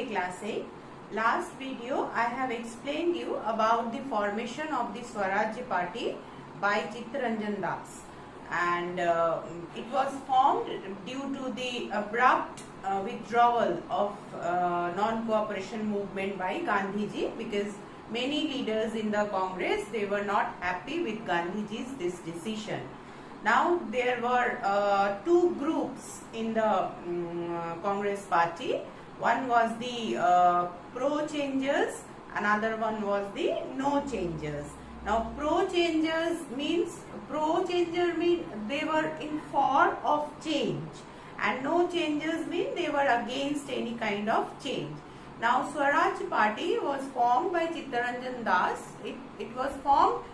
class 8. Last video I have explained you about the formation of the Swarajya Party by Chittaranjan Das, and it was formed due to the abrupt withdrawal of non-cooperation movement by Gandhiji, because many leaders in the Congress, they were not happy with Gandhiji's this decision. Now there were two groups in the Congress party. One was the pro-changers, another one was the no-changers. Now pro-changers means, pro-changer means they were in favor of change, and no-changers mean they were against any kind of change. Now Swaraj Party was formed by Chittaranjan Das. It was formed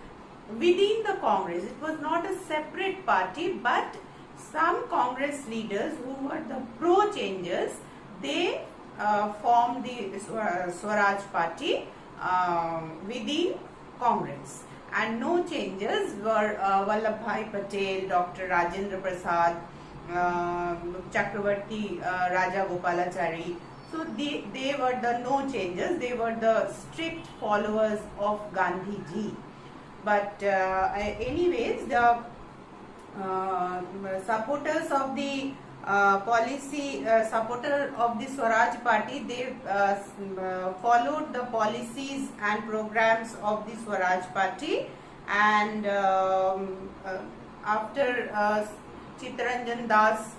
within the Congress. It was not a separate party, but some Congress leaders who were the pro-changers, they formed the Swaraj Party within Congress. And no changers were Vallabhbhai Patel, Dr. Rajendra Prasad, Chakravarti Raja Gopalachari. So they were the no changers. They were the strict followers of Gandhiji. But anyways, the supporters of the supporter of the Swaraj Party, they followed the policies and programs of the Swaraj Party, and after Chittaranjan Das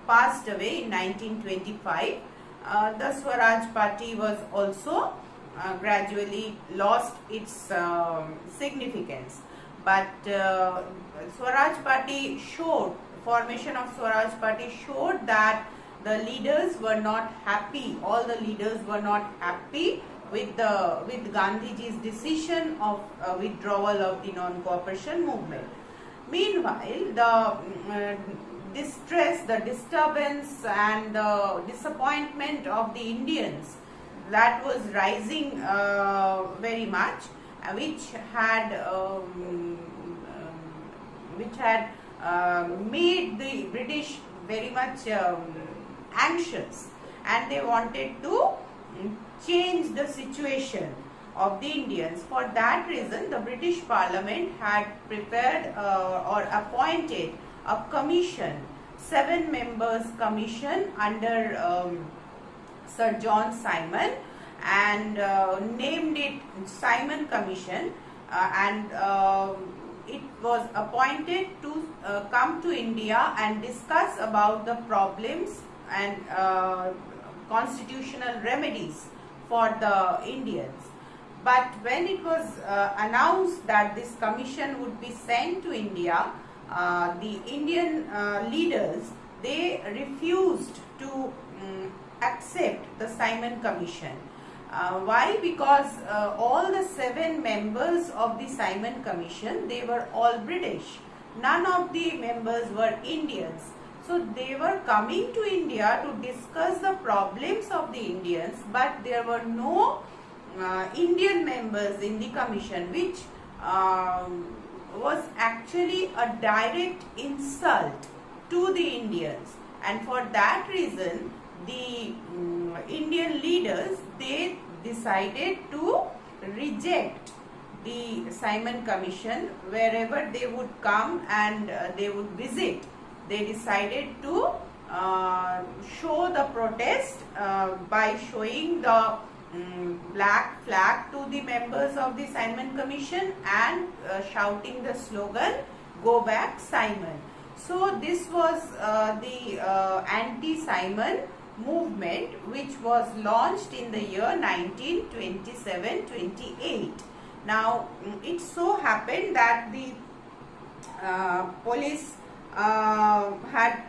passed away in 1925, the Swaraj Party was also gradually lost its significance. But Swaraj Party showed, formation of Swaraj Party showed that the leaders were not happy. All the leaders were not happy with Gandhiji's decision of withdrawal of the non-cooperation movement. Meanwhile, the distress, the disturbance and the disappointment of the Indians, that was rising very much, which had made the British very much anxious, and they wanted to change the situation of the Indians. For that reason, the British Parliament had prepared or appointed a commission, 7 members commission under Sir John Simon, and named it Simon Commission, and it was appointed to come to India and discuss about the problems and constitutional remedies for the Indians. But when it was announced that this commission would be sent to India, the Indian leaders, they refused to accept the Simon Commission. Why? Because all the 7 members of the Simon Commission, they were all British. None of the members were Indians. So they were coming to India to discuss the problems of the Indians, but there were no Indian members in the commission, which was actually a direct insult to the Indians. And for that reason, the Indian leaders, they decided to reject the Simon Commission. Wherever they would come and they would visit, they decided to show the protest by showing the black flag to the members of the Simon Commission and shouting the slogan, "Go back Simon." So this was the anti-Simon movement, which was launched in the year 1927-28. Now it so happened that the police had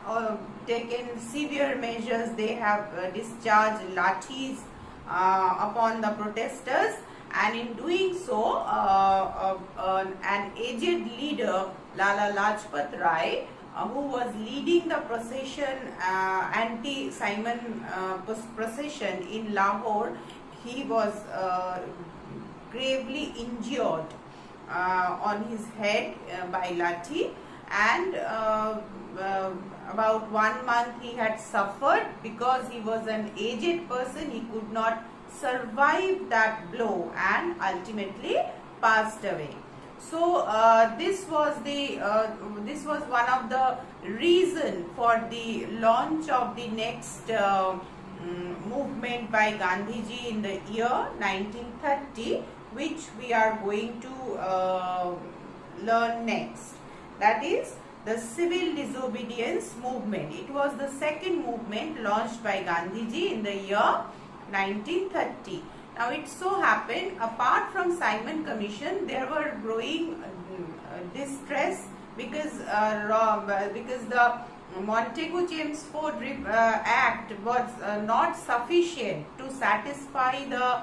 taken severe measures. They have discharged lathis upon the protesters, and in doing so an aged leader, Lala Lajpat Rai, who was leading the procession, anti-Simon procession in Lahore, he was gravely injured on his head by lathi, and about 1 month he had suffered because he was an aged person. He could not survive that blow and ultimately passed away. So this was one of the reason for the launch of the next movement by Gandhiji in the year 1930, which we are going to learn next. That is the civil disobedience movement. It was the second movement launched by Gandhiji in the year 1930. Now it so happened, apart from Simon Commission, there were growing distress because the Montagu-Chelmsford Act was not sufficient to satisfy the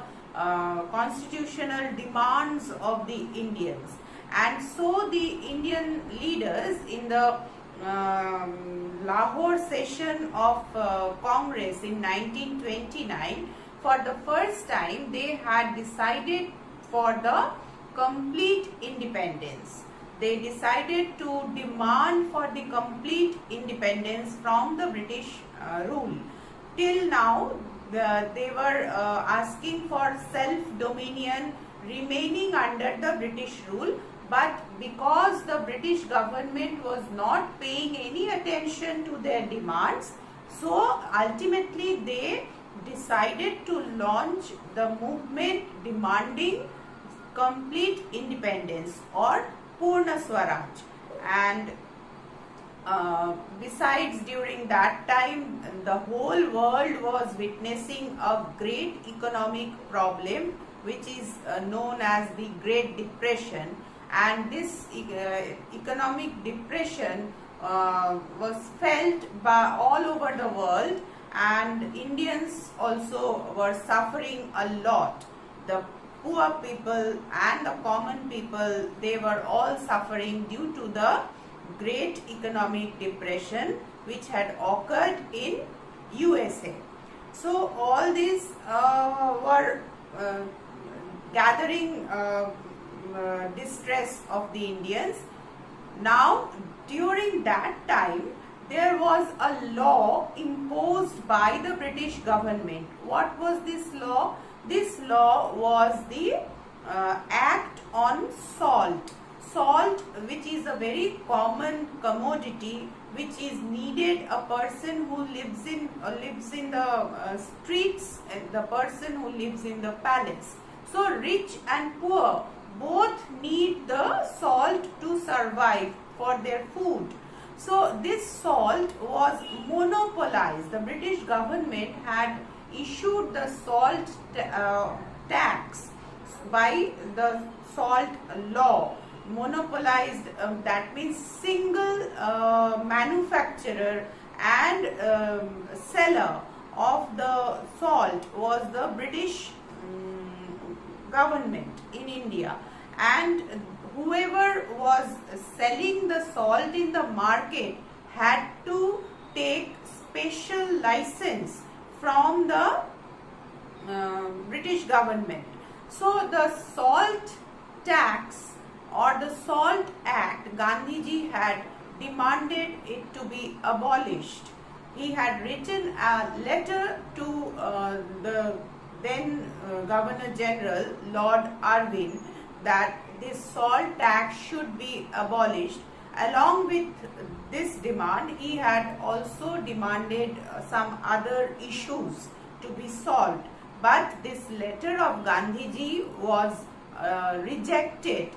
constitutional demands of the Indians, and so the Indian leaders in the Lahore session of Congress in 1929, for the first time they had decided for the complete independence. They decided to demand for the complete independence from the British rule. Till now they were asking for self-dominion remaining under the British rule, but because the British government was not paying any attention to their demands, so ultimately they decided to launch the movement demanding complete independence or Purna Swaraj. And besides, during that time the whole world was witnessing a great economic problem, which is known as the Great Depression, and this economic depression was felt by all over the world, and Indians also were suffering a lot. The poor people and the common people, they were all suffering due to the great economic depression which had occurred in USA. So all these were gathering distress of the Indians. Now during that time there was a law imposed by the British government. What was this law? This law was the Act on Salt. Salt, which is a very common commodity, which is needed a person who lives in the streets, and the person who lives in the palace. So rich and poor both need the salt to survive for their food. So this salt was monopolized. The British government had issued the salt tax by the salt law. Monopolized, that means single manufacturer and seller of the salt was the British government in India, and whoever was selling the salt in the market had to take special license from the British government. So the salt tax or the Salt Act, Gandhiji had demanded it to be abolished. He had written a letter to the then Governor General Lord Irwin that this salt tax should be abolished. Along with this demand, he had also demanded some other issues to be solved. But this letter of Gandhiji was rejected,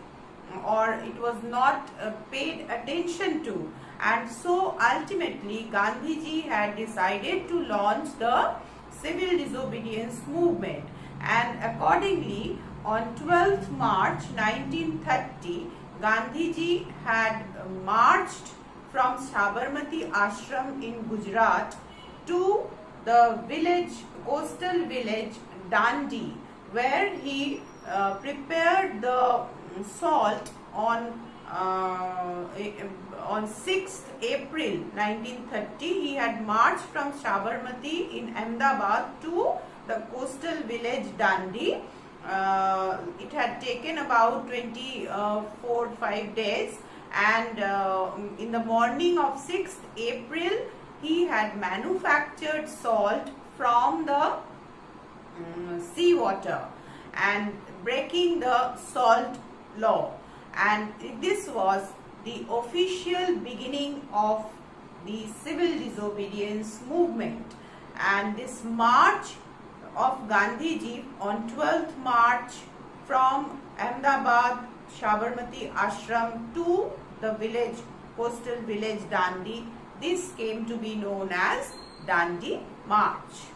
or it was not paid attention to, and so ultimately Gandhiji had decided to launch the civil disobedience movement, and accordingly on 12th March 1930 Gandhiji had marched from Sabarmati Ashram in Gujarat to the coastal village Dandi, where he prepared the salt on 6th April 1930. He had marched from Sabarmati in Ahmedabad to the coastal village Dandi. It had taken about 24-5 days, and in the morning of 6th April he had manufactured salt from the sea water and breaking the salt law, and this was the official beginning of the civil disobedience movement. And this march of Gandhiji on 12th March from Ahmedabad Sabarmati Ashram to the village, coastal village Dandi, this came to be known as Dandi March.